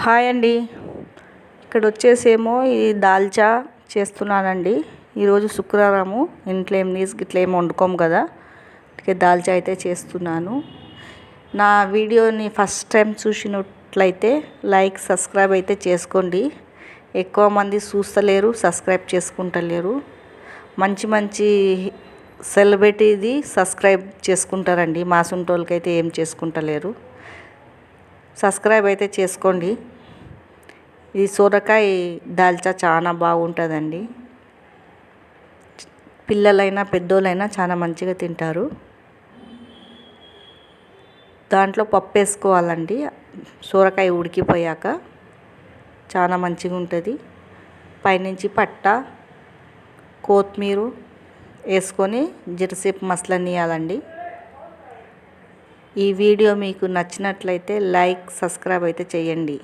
Hi అండి. ఇక్కడ వచ్చేసేమో ఈ దాల్చా చేస్తున్నానండి. ఈరోజు శుక్రవారము, ఇంట్లో ఏం నీస్ గిట్ల ఏం వండుకోము కదా, దాల్చా అయితే చేస్తున్నాను. నా వీడియోని ఫస్ట్ టైం చూసినట్లయితే లైక్ సబ్స్క్రైబ్ అయితే చేసుకోండి. ఎక్కువ మంది చూస్తలేరు, సబ్స్క్రైబ్ చేసుకుంటలేరు. మంచి మంచి సెలబ్రిటీది సబ్స్క్రైబ్ చేసుకుంటారండి, మా సొంటోళ్ళకైతే ఏం చేసుకుంటలేరు. సబ్స్క్రైబ్ అయితే చేసుకోండి. ఈ సొరకాయ దాల్చా చాలా బాగుంటుందండి. పిల్లలైనా పెద్దోళ్ళైనా చాలా మంచిగా తింటారు. దాంట్లో పప్పు వేసుకోవాలండి. సొరకాయ ఉడికిపోయాక చాలా మంచిగా ఉంటుంది. పైనుంచి పట్ట, కొత్తిమీర వేసుకొని జరసేపు మసలనియాలండి. ఈ వీడియో మీకు నచ్చినట్లయితే లైక్ సబ్స్క్రైబ్ అయితే చేయండి.